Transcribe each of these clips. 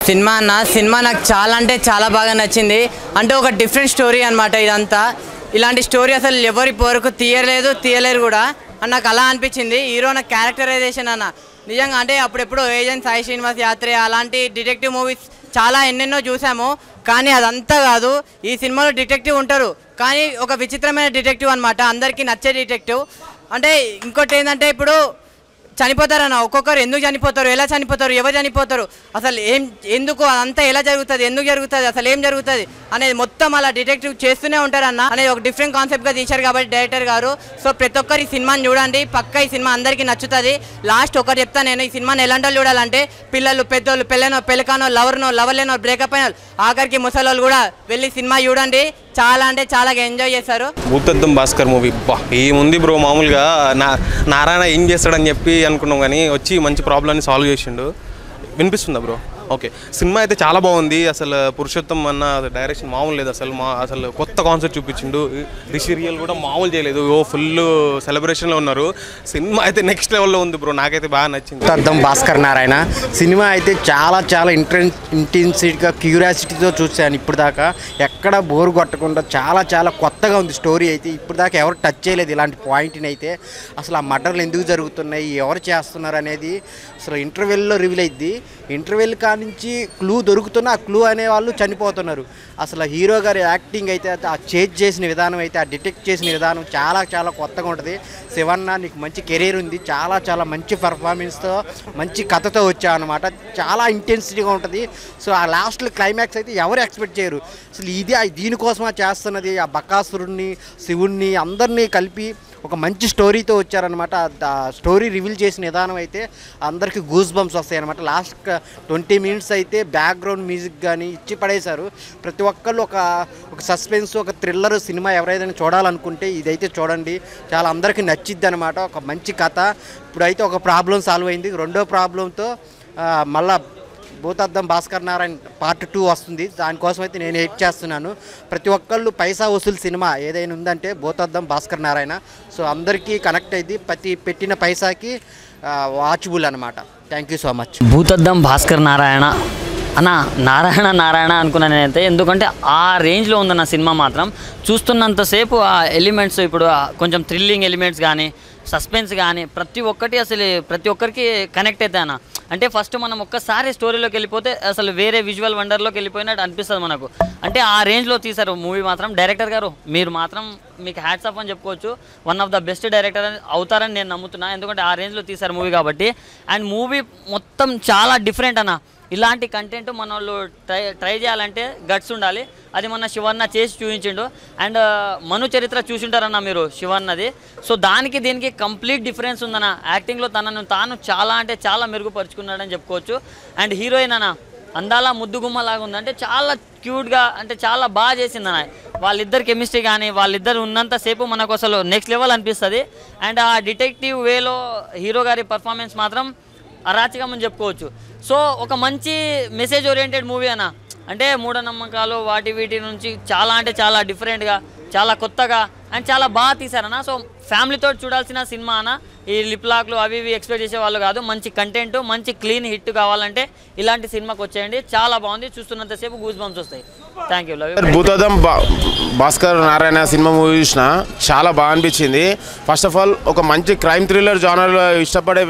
Cinema నాకు చాలా అంటే చాలా బాగా నచ్చింది. అంటే ఒక డిఫరెంట్ స్టోరీ అనమాట ఇదంతా. ఇలాంటి స్టోరీ అసలు ఎవరి వరకు తీయలేరు కూడా అని నాకు అలా అనిపించింది. హీరో నాకు క్యారెక్టరైజేషన్ అన్న నిజంగా అంటే అప్పుడెప్పుడు ఏజెంట్ సాయి శ్రీనివాస్ యాత్రే అలాంటి డిటెక్టివ్ మూవీస్ చాలా ఎన్నెన్నో చూసాము. కానీ అదంతా కాదు, ఈ సినిమాలో డిటెక్టివ్ ఉంటారు కానీ ఒక విచిత్రమైన డిటెక్టివ్ అనమాట, అందరికీ నచ్చే డిటెక్టివ్. అంటే ఇంకోటి ఏంటంటే ఇప్పుడు చనిపోతారన్న, ఒక్కొక్కరు ఎందుకు చనిపోతారు, ఎలా చనిపోతారు, ఎవరు చనిపోతారు, అసలు ఎందుకు అదంతా ఎలా జరుగుతుంది, ఎందుకు జరుగుతుంది, అసలు ఏం జరుగుతుంది అనేది మొత్తం అలా డిటెక్టివ్ చేస్తూనే ఉంటారన్న అనేది ఒక డిఫరెంట్ కాన్సెప్ట్గా తీశారు కాబట్టి డైరెక్టర్ గారు. సో ప్రతి ఒక్కరు ఈ సినిమాని చూడండి, పక్కా ఈ సినిమా అందరికీ నచ్చుతుంది. లాస్ట్ ఒకటి చెప్తాను నేను, ఈ సినిమాని ఎలాంటి వాళ్ళు చూడాలంటే పిల్లలు, పెద్దోళ్ళు, పెళ్ళకానో, లవర్ లేనో, బ్రేకప్ అయిన ఆఖరికి ముసలోళ్ళు కూడా వెళ్ళి సినిమా చూడండి, చాలా అంటే చాలా ఎంజాయ్ చేశారు. భూతద్దం భాస్కర్ మూవీ ఏముంది బ్రో, మామూలుగా నారాయణ ఏం చేస్తాడని చెప్పి అనుకున్నాం కానీ వచ్చి మంచి ప్రాబ్లమ్ని సాల్వ్ చేసిండు. వినిపిస్తుందా బ్రో? ఓకే, సినిమా అయితే చాలా బాగుంది. అసలు పురుషోత్తం అన్న డైరెక్షన్ మామూలు లేదు. అసలు కొత్త కాన్సెప్ట్ చూపించిండు. రిషిరియల్ కూడా మామూలు చేయలేదు, ఫుల్ సెలబ్రేషన్లో ఉన్నారు. సినిమా అయితే నెక్స్ట్ లెవెల్లో ఉంది బ్రో, నాకైతే బాగా నచ్చింది. భూతద్దం భాస్కర్ నారాయణ సినిమా అయితే చాలా ఇంటెన్సిటీగా క్యూరియాసిటీతో చూశాను ఇప్పుడు దాకా. ఎక్కడ బోరు కొట్టకుండా చాలా కొత్తగా ఉంది స్టోరీ అయితే. ఇప్పుడు దాకా ఎవరు టచ్ చేయలేదు ఇలాంటి పాయింట్ని అయితే. అసలు ఆ మర్డర్లు ఎందుకు జరుగుతున్నాయి, ఎవరు చేస్తున్నారు అనేది అసలు ఇంటర్వెల్లో రివీల్ అయింది. ఇంటర్వెల్ నుంచి క్లూ దొరుకుతున్న ఆ క్లూ అనే వాళ్ళు చనిపోతున్నారు. అసలు హీరో గారి యాక్టింగ్ అయితే, ఆ చేజ్ చేసిన విధానం అయితే, ఆ డిటెక్ట్ చేసిన విధానం చాలా కొత్తగా ఉంటుంది. శివన్న నీకు మంచి కెరీర్ ఉంది, చాలా మంచి పర్ఫార్మెన్స్తో మంచి కథతో వచ్చావు అనమాట. చాలా ఇంటెన్సిటీగా ఉంటుంది. సో ఆ లాస్ట్లో క్లైమాక్స్ అయితే ఎవరు ఎక్స్పెక్ట్ చేయరు. అసలు దీనికోసమా చేస్తున్నది, ఆ బకాసురుణ్ణి, శివుణ్ణి అందరినీ కలిపి ఒక మంచి స్టోరీతో వచ్చారనమాట. ఆ స్టోరీ రివీల్ చేసిన విధానం అయితే అందరికీ గూస్ బంప్స్ వస్తాయి అనమాట. లాస్ట్ 20 minutes అయితే బ్యాక్గ్రౌండ్ మ్యూజిక్ కానీ ఇచ్చి పడేశారు. ప్రతి ఒక్కళ్ళు ఒక సస్పెన్స్, ఒక థ్రిల్లర్ సినిమా ఎవరైనా చూడాలనుకుంటే ఇదైతే చూడండి, చాలా అందరికీ నచ్చిద్ది అనమాట. ఒక మంచి కథ. ఇప్పుడైతే ఒక ప్రాబ్లం సాల్వ్ అయింది, రెండో ప్రాబ్లంతో మళ్ళా భూతద్దం భాస్కర్ నారాయణ పార్ట్ 2 వస్తుంది. దానికోసం అయితే నేను వెయిట్ చేస్తున్నాను. ప్రతి ఒక్కళ్ళు పైసా వసూలు సినిమా ఏదైనా ఉందంటే భూతద్దం భాస్కర్ నారాయణ. సో అందరికీ కనెక్ట్ అయింది, ప్రతి పెట్టిన పైసాకి వాచబుల్ అనమాట. Thank you so much. Bhoothaddam Bhaskar Narayana అన్న, నారాయణ అనుకున్నాను నేనైతే. ఎందుకంటే ఆ రేంజ్లో ఉందన్న సినిమా మాత్రం. చూస్తున్నంతసేపు ఆ ఎలిమెంట్స్, ఇప్పుడు కొంచెం థ్రిల్లింగ్ ఎలిమెంట్స్ కానీ, సస్పెన్స్ కానీ ప్రతి ఒక్కరికి కనెక్ట్ అవుతాయి అన్న. అంటే ఫస్ట్ మనం ఒక్కసారి స్టోరీలోకి వెళ్ళిపోతే అసలు వేరే విజువల్ వండర్లోకి వెళ్ళిపోయినట్టు అనిపిస్తుంది మనకు. అంటే ఆ రేంజ్లో తీశారు మూవీ మాత్రం. డైరెక్టర్ గారు మీరు మాత్రం మీకు హ్యాట్స్ ఆఫ్ అని చెప్పుకోవచ్చు. One of the best director అవుతారని నేను నమ్ముతున్నా, ఎందుకంటే ఆ రేంజ్లో తీశారు మూవీ కాబట్టి. అండ్ మూవీ మొత్తం చాలా డిఫరెంట్ అన్న. ఇలాంటి కంటెంట్ మన వాళ్ళు ట్రై చేయాలంటే గట్స్ ఉండాలి. అది మన శివన్న చేసి చూపించిండు. అండ్ మను చరిత్ర చూసింటారన్న మీరు శివన్నది. సో దీనికి కంప్లీట్ డిఫరెన్స్ ఉందన్న. యాక్టింగ్లో తాను చాలా మెరుగుపరుచుకున్నాడని చెప్పుకోవచ్చు. అండ్ హీరోయిన్ అన్న అందాల ముద్దుగుమ్మలాగా ఉంది. అంటే చాలా క్యూట్గా, అంటే చాలా బాగా చేసిందన్న. వాళ్ళిద్దరు కెమిస్ట్రీ కానీ, వాళ్ళిద్దరు ఉన్నంతసేపు మనకు అసలు నెక్స్ట్ లెవెల్ అనిపిస్తుంది. అండ్ ఆ డిటెక్టివ్ వేలో హీరో గారి పర్ఫార్మెన్స్ మాత్రం అరాచకం అని చెప్పుకోవచ్చు. సో ఒక మంచి మెసేజ్ ఓరియంటెడ్ మూవీ అన్న. అంటే మూఢనమ్మకాలు వీటి నుంచి చాలా డిఫరెంట్గా, చాలా కొత్తగా అండ్ చాలా బాగా తీశారన్న. సో ఫ్యామిలీతో చూడాల్సిన సినిమా అన్న. ఈ లిప్ లాక్లు అవి ఎక్స్పెక్ట్ చేసే వాళ్ళు కాదు. మంచి కంటెంట్, మంచి క్లీన్ హిట్ కావాలంటే ఇలాంటి సినిమాకి వచ్చేయండి. చాలా బాగుంది, చూస్తున్నంతసేపు గూస్ బంప్స్ వస్తాయి. Thank you. Bhoothaddam Bhaskar Narayana cinema movie చూసిన చాలా బాగా అనిపించింది. ఫస్ట్ ఆఫ్ ఆల్ ఒక మంచి క్రైమ్ థ్రిల్లర్ జానర్లో ఇష్టపడే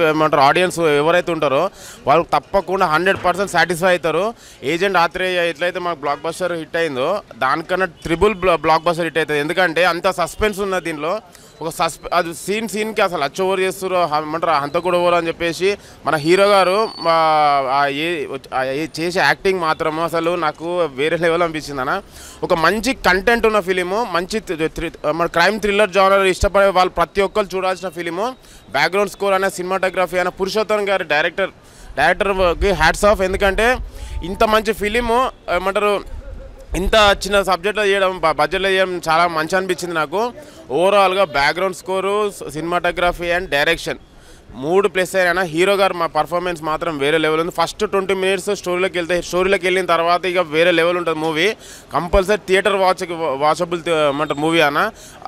ఆడియన్స్ ఎవరైతే ఉంటారో వాళ్ళు తప్పకుండా 100% సాటిస్ఫై అవుతారు. ఏజెంట్ ఆత్రేయ ఎట్లయితే మాకు బ్లాక్ బస్టర్ హిట్ అయిందో దానికన్నా ట్రిపుల్ బ్లాక్ బస్టర్ హిట్ అవుతుంది. ఎందుకంటే అంత సస్పెన్స్ ఉన్నది దీనిలో. ఒక అది సీన్కి అసలు ఓవర్ చేస్తారు ఏమంటారు, అంత కూడా ఓవర్ అని చెప్పేసి మన హీరో గారు చేసే యాక్టింగ్ మాత్రం అసలు నాకు వేరే లెవెల్ అనిపించింది అన్న. ఒక మంచి కంటెంట్ ఉన్న ఫిలిము, మంచి మన క్రైమ్ థ్రిల్లర్ జానర్ ఇష్టపడే వాళ్ళు ప్రతి ఒక్కరు చూడాల్సిన ఫిలిము. బ్యాక్గ్రౌండ్ స్కోర్ అయినా, సినిమాటోగ్రఫీ అయినా, పురుషోత్తం గారి డైరెక్టర్కి హ్యాట్స్ ఆఫ్. ఎందుకంటే ఇంత మంచి ఫిలిము ఏమంటారు ఇంత చిన్న సబ్జెక్ట్లో చేయడం, బడ్జెట్లో చేయడం చాలా మంచి అనిపించింది నాకు. ఓవరాల్గా background score, cinematography and direction plus అయినా హీరో గారు మా పర్ఫార్మెన్స్ మాత్రం వేరే లెవెల్ ఉంది. ఫస్ట్ 20 minutes స్టోరీలోకి వెళ్ళిన తర్వాత ఇక వేరే లెవెల్ ఉంటుంది మూవీ. కంపల్సరీ థియేటర్ వాచబుల్ అంటారు మూవీ అన్న.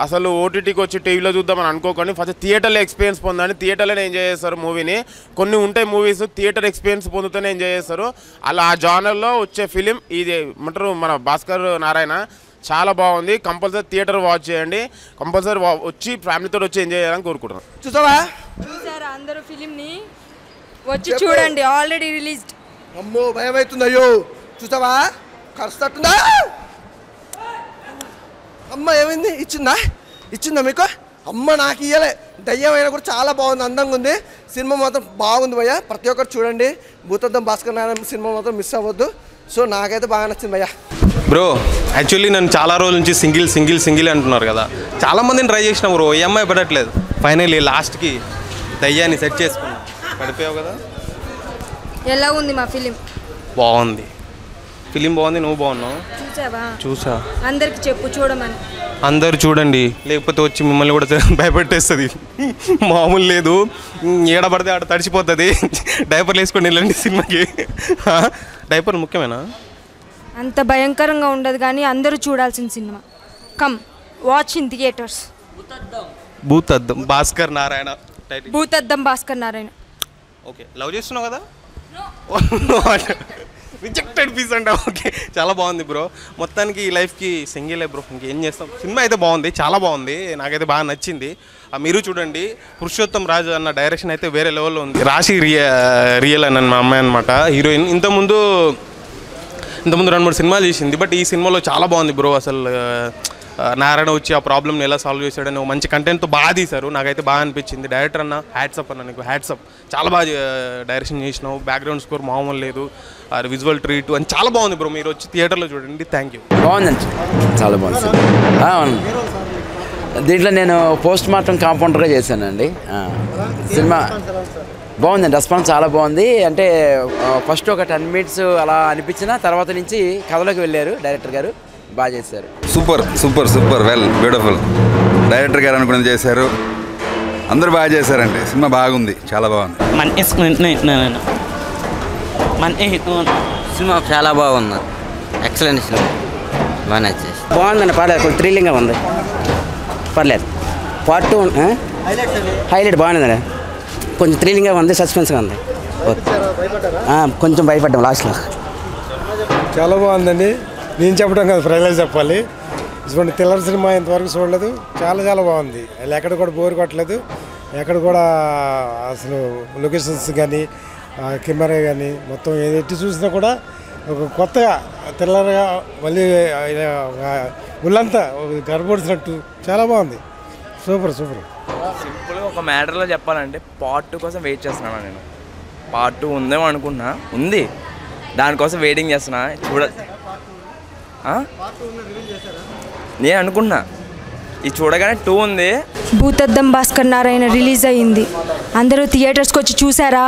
అసలు ఓటీటీకి వచ్చి టీవీలో చూద్దామని అనుకోకండి, ఫస్ట్ థియేటర్లో ఎక్స్పీరియన్స్ పొందండి. థియేటర్లోనే ఎంజాయ్ చేస్తారు మూవీని. కొన్ని ఉంటాయి మూవీస్ థియేటర్ ఎక్స్పీరియన్స్ పొందుతూనే ఎంజాయ్ చేస్తారు. అలా ఆ జానర్లో వచ్చే ఫిలిం ఇది ఏమంటారు మన భాస్కర్ నారాయణ. చాలా బాగుంది. కంపల్సరీ థియేటర్ వాచ్ చేయండి. కంపల్సరీ వచ్చి ఫ్యామిలీతో వచ్చి ఎంజాయ్ చేయాలని కోరుకుంటున్నాను. చూసారా అందరూ ఫిలింని వచ్చి చూడండి. Already released. అమ్మో భయం అవుతుంది. అయ్యో చూసావా కరుస్తట్టుందా? అమ్మ ఏమైంది? ఇచ్చిందా మీకు? అమ్మ నాకు ఇయ్యలే. దయ్యం అయినా కూడా చాలా బాగుంది, అందంగా ఉంది. సినిమా మాత్రం బాగుంది భయ్య. ప్రతి ఒక్కరు చూడండి. భూతద్దం భాస్కర్ నారాయణ సినిమా మాత్రం మిస్ అవ్వద్దు. సో నాకైతే బాగా నచ్చింది భయ్య. బ్రో యాక్చువల్లీ నన్ను చాలా రోజుల నుంచి సింగిల్ అంటున్నారు కదా, చాలామందిని ట్రై చేసినా బ్రో, ఈ అమ్మాయి పడట్లేదు. ఫైనల్లీ లాస్ట్కి దయ్యాన్ని సెట్ చేసుకున్నా. పడిపోయావు కదా. ఎలా ఉంది మా ఫిలిం? బాగుంది. ఫిలిం బాగుంది. నువ్వు బాగున్నావు? చూసా. అందరికి చెప్పు చూడమని. అందరు చూడండి, లేకపోతే వచ్చి మిమ్మల్ని కూడా భయపెట్టేస్తుంది. మామూలు లేదు, ఏడబడితే ఆడ తడిచిపోతుంది. డైపర్లు వేసుకొని వెళ్ళండి సినిమాకి. డైపర్ ముఖ్యమేనా? అంత భయంకరంగా ఉండదు కానీ అందరూ చూడాల్సిన సినిమా. Come watch in theatres. Bhoothaddam Bhaskar Narayana title. Bhoothaddam Bhaskar Narayana. Okay, love చేస్తున్నావు కదా? రిజెక్టెడ్ పీస్ అంట. ఓకే, చాలా బాగుంది బ్రో. మొత్తానికి ఈ లైఫ్కి సింగిలే బ్రో, ఇంకేం చేస్తాం. సినిమా అయితే బాగుంది, చాలా బాగుంది, నాకైతే బాగా నచ్చింది. మీరు చూడండి. పురుషోత్తం రాజు అన్న డైరెక్షన్ అయితే వేరే లెవెల్లో ఉంది. రాశి రియల్ అని మా అమ్మాయి అనమాట హీరోయిన్. ఇంతకుముందు 2-3 సినిమాలు చేసింది, బట్ ఈ సినిమాలో చాలా బాగుంది బ్రో. అసలు నారాయణ వచ్చి ఆ ప్రాబ్లమ్ని ఎలా సాల్వ్ చేశాడని మంచి కంటెంట్తో బాగా తీశారు. నాకైతే బాగా అనిపించింది. డైరెక్టర్ అన్న హ్యాట్సప్ అన్న, నీకు హ్యాట్సప్. చాలా బాగా డైరెక్షన్ చేసినావు. బ్యాక్గ్రౌండ్ స్కోర్ మామూలు లేదు, విజువల్ ట్రీట్ అని చాలా బాగుంది బ్రో. మీరు వచ్చి థియేటర్లో చూడండి. Thank you. బాగుందండి, చాలా బాగుంది. దీంట్లో నేను పోస్ట్ మార్టం కాంపౌండర్గా చేశానండి. సినిమా బాగుందండి, రెస్పాన్స్ చాలా బాగుంది. అంటే ఫస్ట్ ఒక 10 minutes అలా అనిపించిన తర్వాత నుంచి కథలోకి వెళ్ళారు డైరెక్టర్ గారు, బాగా చేశారు. Super well beautiful. డైరెక్టర్ గారు అనుకుని చేశారు, అందరూ బాగా చేశారండి. సినిమా బాగుంది, చాలా బాగుంది. సినిమా చాలా బాగుంది, ఎక్సలెంట్ సినిమా, బాగా నచ్చేసి. బాగుందండి, పర్లేదు, కొంచెం థ్రిల్లింగ్గా ఉంది, పర్లేదు. పార్ట్ 2 హైలైట్ బాగుందండి, కొంచెం థ్రిల్లింగ్గా ఉంది, సస్పెన్స్గా ఉంది. కొంచెం భయపడ్డాం లాస్ట్లో. చాలా బాగుందండి. నేను చెప్పడం కాదు, ప్రజలకు చెప్పాలి. ఇటువంటి థ్రిల్లర్ సినిమా ఇంతవరకు చూడలేదు. చాలా బాగుంది. అలా ఎక్కడ కూడా బోర్ కొట్టలేదు. ఎక్కడ కూడా అసలు లొకేషన్స్ కానీ కెమెరా కానీ మొత్తం ఎట్టి చూసినా కూడా ఒక కొత్తగా థ్రిల్లర్గా మళ్ళీ ఒళ్ళంతా గర్భపడినట్టు చాలా బాగుంది. సూపర్. సింపుల్గా ఒక మ్యాటర్లో చెప్పాలంటే పార్ట్ 2 కోసం వెయిట్ చేస్తున్నాను నేను. పార్ట్ 2 ఉందేమో అనుకుంటున్నా, ఉంది, దానికోసం వెయిటింగ్ చేస్తున్నా. నేను అనుకుంటున్నా ఇది చూడగానే 2 ఉంది. భూతద్దం భాస్కర్ నారాయణ రిలీజ్ అయ్యింది. అందరూ థియేటర్స్కి వచ్చి చూసారా?